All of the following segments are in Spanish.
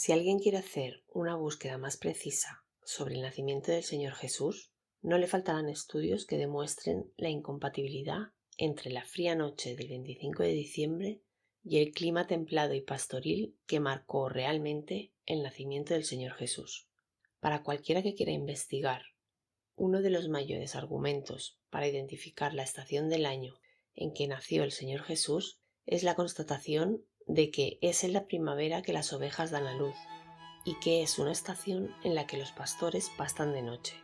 Si alguien quiere hacer una búsqueda más precisa sobre el nacimiento del Señor Jesús, no le faltarán estudios que demuestren la incompatibilidad entre la fría noche del 25 de diciembre y el clima templado y pastoril que marcó realmente el nacimiento del Señor Jesús. Para cualquiera que quiera investigar, uno de los mayores argumentos para identificar la estación del año en que nació el Señor Jesús es la constatación de que es en la primavera que las ovejas dan a luz y que es una estación en la que los pastores pastan de noche.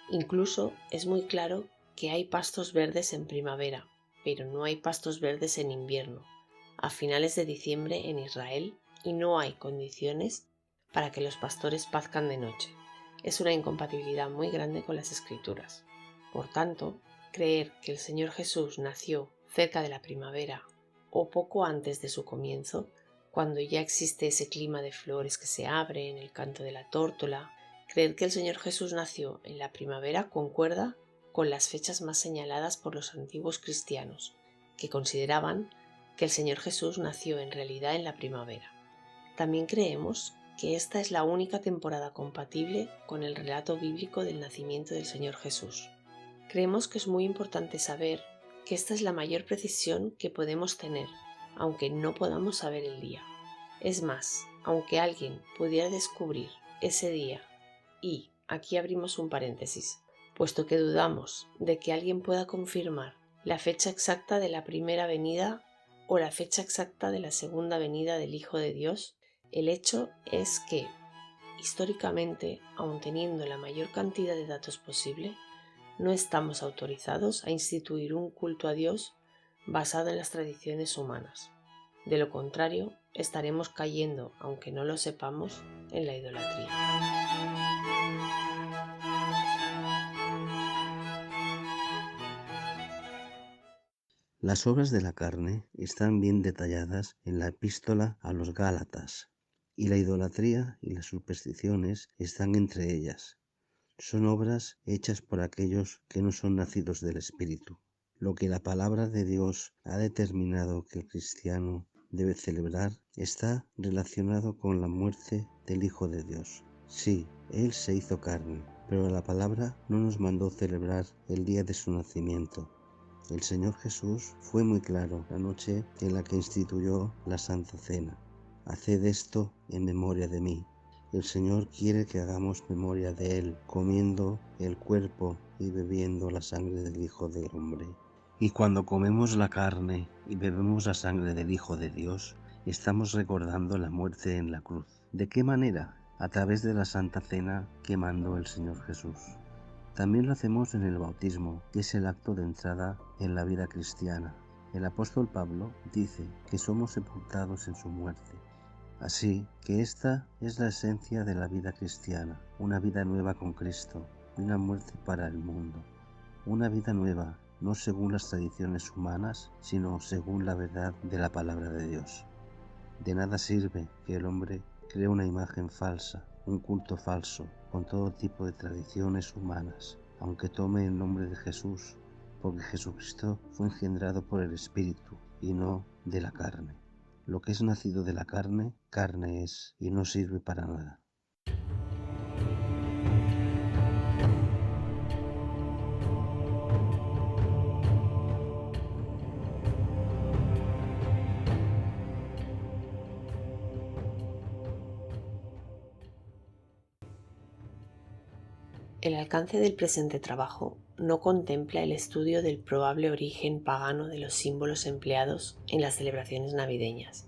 Incluso es muy claro que hay pastos verdes en primavera, pero no hay pastos verdes en invierno, a finales de diciembre en Israel, y no hay condiciones para que los pastores pazcan de noche. Es una incompatibilidad muy grande con las Escrituras. Por tanto, creer que el Señor Jesús nació cerca de la primavera o poco antes de su comienzo, cuando ya existe ese clima de flores que se abren, el canto de la tórtola, creer que el Señor Jesús nació en la primavera concuerda con las fechas más señaladas por los antiguos cristianos, que consideraban que el Señor Jesús nació en realidad en la primavera. También creemos que esta es la única temporada compatible con el relato bíblico del nacimiento del Señor Jesús. Creemos que es muy importante saber que esta es la mayor precisión que podemos tener, aunque no podamos saber el día. Es más, aunque alguien pudiera descubrir ese día, y aquí abrimos un paréntesis, puesto que dudamos de que alguien pueda confirmar la fecha exacta de la primera venida o la fecha exacta de la segunda venida del Hijo de Dios, el hecho es que, históricamente, aun teniendo la mayor cantidad de datos posible, no estamos autorizados a instituir un culto a Dios basado en las tradiciones humanas. De lo contrario, estaremos cayendo, aunque no lo sepamos, en la idolatría. Las obras de la carne están bien detalladas en la epístola a los Gálatas, y la idolatría y las supersticiones están entre ellas. Son obras hechas por aquellos que no son nacidos del Espíritu. Lo que la palabra de Dios ha determinado que el cristiano debe celebrar está relacionado con la muerte del Hijo de Dios. Sí, Él se hizo carne, pero la palabra no nos mandó celebrar el día de su nacimiento. El Señor Jesús fue muy claro la noche en la que instituyó la Santa Cena. Haced esto en memoria de mí. El Señor quiere que hagamos memoria de Él, comiendo el cuerpo y bebiendo la sangre del Hijo del Hombre. Y cuando comemos la carne y bebemos la sangre del Hijo de Dios, estamos recordando la muerte en la cruz. ¿De qué manera? A través de la Santa Cena que mandó el Señor Jesús. También lo hacemos en el bautismo, que es el acto de entrada en la vida cristiana. El apóstol Pablo dice que somos sepultados en su muerte. Así que esta es la esencia de la vida cristiana, una vida nueva con Cristo y una muerte para el mundo. Una vida nueva, no según las tradiciones humanas, sino según la verdad de la palabra de Dios. De nada sirve que el hombre cree una imagen falsa, un culto falso, con todo tipo de tradiciones humanas, aunque tome el nombre de Jesús, porque Jesucristo fue engendrado por el Espíritu y no de la carne. Lo que es nacido de la carne, carne es, y no sirve para nada. El alcance del presente trabajo no contempla el estudio del probable origen pagano de los símbolos empleados en las celebraciones navideñas,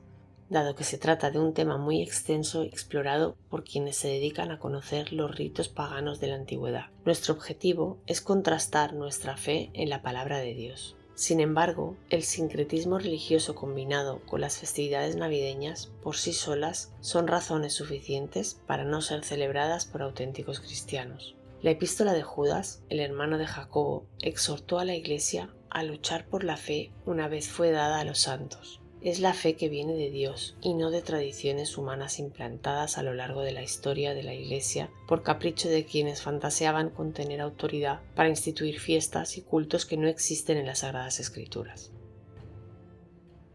dado que se trata de un tema muy extenso explorado por quienes se dedican a conocer los ritos paganos de la antigüedad. Nuestro objetivo es contrastar nuestra fe en la palabra de Dios. Sin embargo, el sincretismo religioso combinado con las festividades navideñas por sí solas son razones suficientes para no ser celebradas por auténticos cristianos. La epístola de Judas, el hermano de Jacobo, exhortó a la Iglesia a luchar por la fe una vez fue dada a los santos. Es la fe que viene de Dios y no de tradiciones humanas implantadas a lo largo de la historia de la Iglesia por capricho de quienes fantaseaban con tener autoridad para instituir fiestas y cultos que no existen en las Sagradas Escrituras.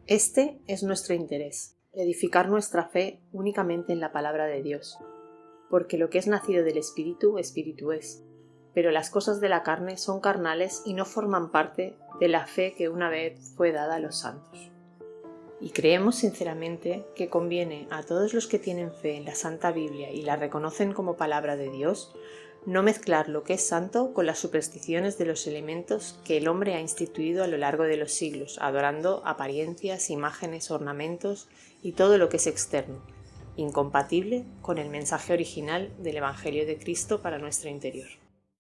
Este es nuestro interés, edificar nuestra fe únicamente en la palabra de Dios, porque lo que es nacido del Espíritu, Espíritu es, pero las cosas de la carne son carnales y no forman parte de la fe que una vez fue dada a los santos. Y creemos sinceramente que conviene a todos los que tienen fe en la Santa Biblia y la reconocen como palabra de Dios, no mezclar lo que es santo con las supersticiones de los elementos que el hombre ha instituido a lo largo de los siglos, adorando apariencias, imágenes, ornamentos y todo lo que es externo, incompatible con el mensaje original del Evangelio de Cristo para nuestro interior.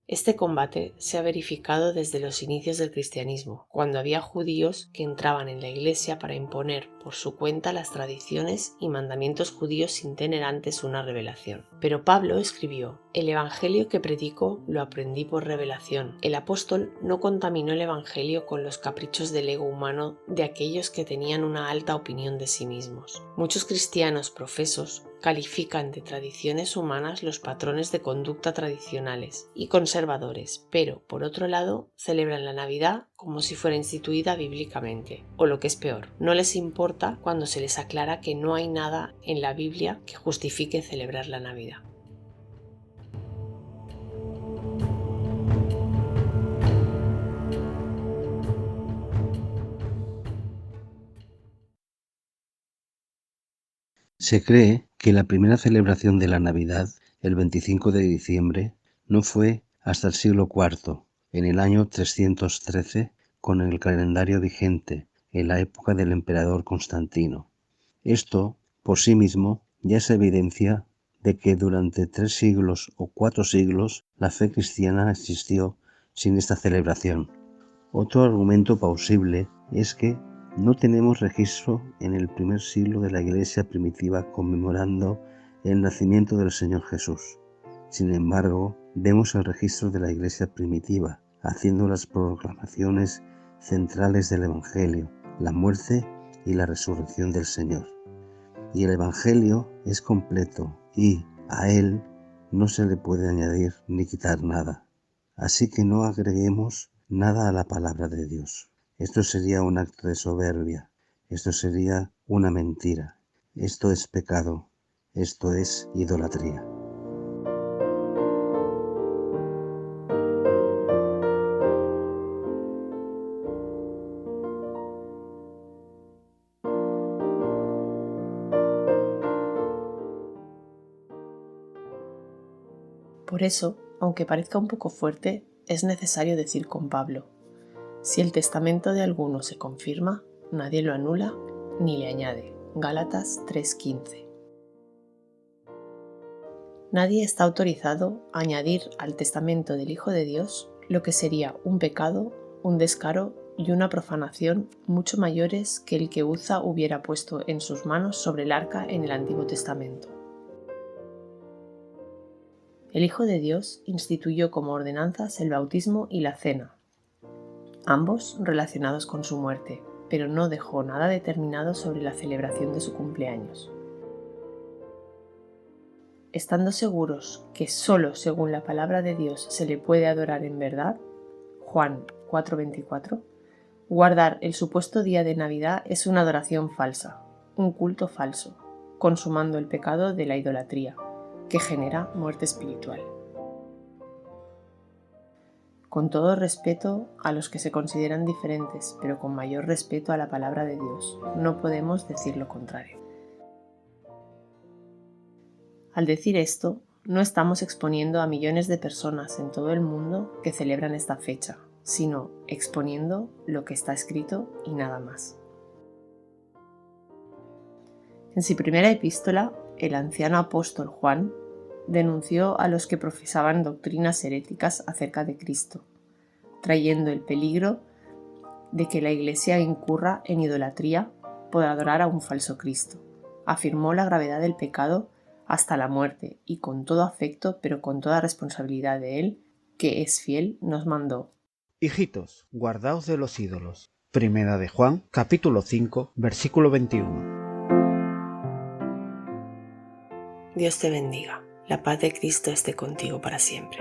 Este combate se ha verificado desde los inicios del cristianismo, cuando había judíos que entraban en la Iglesia para imponer por su cuenta las tradiciones y mandamientos judíos sin tener antes una revelación. Pero Pablo escribió: «El Evangelio que predico lo aprendí por revelación». El apóstol no contaminó el Evangelio con los caprichos del ego humano de aquellos que tenían una alta opinión de sí mismos. Muchos cristianos profesos califican de tradiciones humanas los patrones de conducta tradicionales y conservadores, pero, por otro lado, celebran la Navidad como si fuera instituida bíblicamente, o lo que es peor, no les importa cuando se les aclara que no hay nada en la Biblia que justifique celebrar la Navidad. Se cree que la primera celebración de la Navidad, el 25 de diciembre, no fue hasta el siglo IV, en el año 313, con el calendario vigente, en la época del emperador Constantino. Esto, por sí mismo, ya es evidencia de que durante 3 siglos o 4 siglos la fe cristiana existió sin esta celebración. Otro argumento plausible es que no tenemos registro en el primer siglo de la Iglesia primitiva conmemorando el nacimiento del Señor Jesús. Sin embargo, vemos el registro de la Iglesia primitiva haciendo las proclamaciones centrales del Evangelio, la muerte y la resurrección del Señor. Y el Evangelio es completo y a él no se le puede añadir ni quitar nada. Así que no agreguemos nada a la palabra de Dios. Esto sería un acto de soberbia, esto sería una mentira, esto es pecado, esto es idolatría. Por eso, aunque parezca un poco fuerte, es necesario decir con Pablo: si el testamento de alguno se confirma, nadie lo anula ni le añade. Gálatas 3:15. Nadie está autorizado a añadir al testamento del Hijo de Dios lo que sería un pecado, un descaro y una profanación mucho mayores que el que Uza hubiera puesto en sus manos sobre el arca en el Antiguo Testamento. El Hijo de Dios instituyó como ordenanzas el bautismo y la cena, ambos relacionados con su muerte, pero no dejó nada determinado sobre la celebración de su cumpleaños. Estando seguros que solo según la palabra de Dios se le puede adorar en verdad, Juan 4:24, guardar el supuesto día de Navidad es una adoración falsa, un culto falso, consumando el pecado de la idolatría, que genera muerte espiritual. Con todo respeto a los que se consideran diferentes, pero con mayor respeto a la palabra de Dios, no podemos decir lo contrario. Al decir esto, no estamos exponiendo a millones de personas en todo el mundo que celebran esta fecha, sino exponiendo lo que está escrito y nada más. En su primera epístola, el anciano apóstol Juan denunció a los que profesaban doctrinas heréticas acerca de Cristo, trayendo el peligro de que la Iglesia incurra en idolatría por adorar a un falso Cristo. Afirmó la gravedad del pecado hasta la muerte y con todo afecto, pero con toda responsabilidad de Él, que es fiel, nos mandó: Hijitos, guardaos de los ídolos. Primera de Juan, capítulo 5, versículo 21. Dios te bendiga. La paz de Cristo esté contigo para siempre.